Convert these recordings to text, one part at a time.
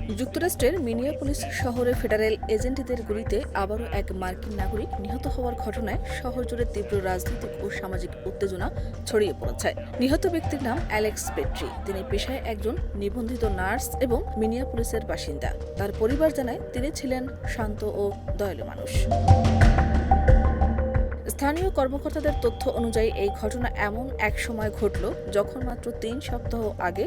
যুক্তরাষ্ট্রের মিনিয়াপোলিস শহরে ফেডারেল এজেন্টদের গুলিতে আবারও এক মার্কিন নাগরিক নিহত হওয়ার ঘটনায় শহর জুড়ে তীব্র রাজনৈতিক ও সামাজিক উত্তেজনা ছড়িয়ে পড়েছে। নিহত ব্যক্তির নাম অ্যালেক্স পেট্রি। তিনি পেশায় একজন নিবন্ধিত নার্স এবং মিনিয়াপোলিসের বাসিন্দা। তার পরিবার জানায় তিনি ছিলেন শান্ত ও দয়ালু মানুষ। স্থানীয় কর্মকর্তাদের তথ্য অনুযায়ী এই ঘটনা এমন এক সময় ঘটল যখন মাত্র ৩ সপ্তাহ আগে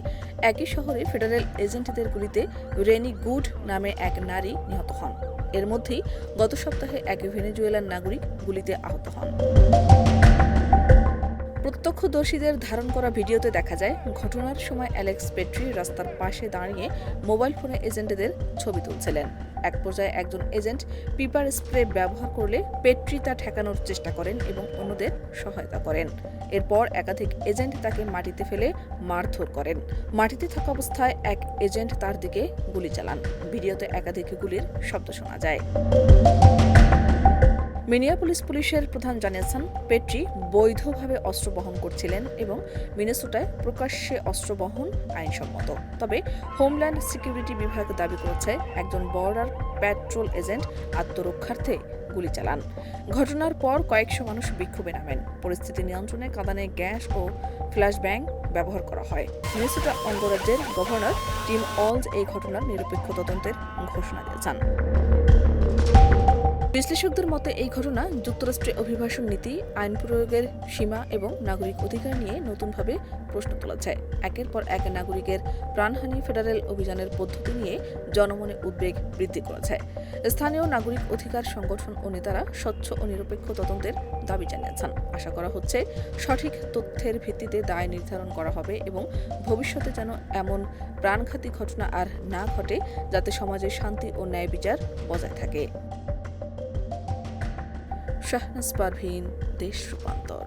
একই শহরে ফেডারেল এজেন্টদের গুলিতে রেনি গুড নামে এক নারী নিহত হন। এর মধ্যেই গত সপ্তাহে এক ভেনেজুয়েলার নাগরিক গুলিতে আহত হন। প্রত্যক্ষদর্শীদের ধারণ করা ভিডিওতে দেখা যায় ঘটনার সময় অ্যালেক্স পেট্রি রাস্তার পাশে দাঁড়িয়ে মোবাইল ফোনে এজেন্টদের ছবি তুলছিলেন। এক পর্যায়ে একজন এজেন্ট পিপার স্প্রে ব্যবহার করলে পেট্রি তা ঠেকানোর চেষ্টা করেন এবং অন্যদের সহায়তা করেন। এরপর একাধিক এজেন্ট তাকে মাটিতে ফেলে মারধর করেন। মাটিতে থাকা অবস্থায় এক এজেন্ট তার দিকে গুলি চালান। ভিডিওতে একাধিক গুলির শব্দ শোনা যায়। মিনিয়াপোলিস পুলিশের প্রধান জানিয়েছেন, পেট্রি বৈধভাবে অস্ত্র বহন করছিলেন এবং মিনেসোটায় প্রকাশ্যে অস্ত্র বহন আইনসম্মত। তবে হোমল্যান্ড সিকিউরিটি বিভাগ দাবি করেছে একজন বর্ডার প্যাট্রোল এজেন্ট আত্মরক্ষার্থে গুলি চালান। ঘটনার পর কয়েকশো মানুষ বিক্ষোভে নামেন। পরিস্থিতি নিয়ন্ত্রণে কাঁদানে গ্যাস ও ফ্ল্যাশব্যাং ব্যবহার করা হয়। মিনেসোটা অঙ্গরাজ্যের গভর্নর টিম অলস এই ঘটনার নিরপেক্ষ তদন্তের ঘোষণা দিয়েছেন। বিশ্লেষকদের মতে এই ঘটনা যুক্তরাষ্ট্রে অভিবাসন নীতি, আইন প্রয়োগের সীমা এবং নাগরিক অধিকার নিয়ে নতুনভাবে প্রশ্ন তুলেছে। একের পর এক নাগরিকের প্রাণহানি ফেডারেল অভিযানের পদ্ধতি নিয়ে জনমনে উদ্বেগ বৃদ্ধি করেছে। স্থানীয় নাগরিক অধিকার সংগঠন ও নেতারা স্বচ্ছ ও নিরপেক্ষ তদন্তের দাবি জানিয়েছেন। আশা করা হচ্ছে সঠিক তথ্যের ভিত্তিতে দায় নির্ধারণ করা হবে এবং ভবিষ্যতে যেন এমন প্রাণঘাতী ঘটনা আর না ঘটে, যাতে সমাজে শান্তি ও ন্যায় বিচার বজায় থাকে। শাহনাজ পারভীন, দেশ রূপান্তর।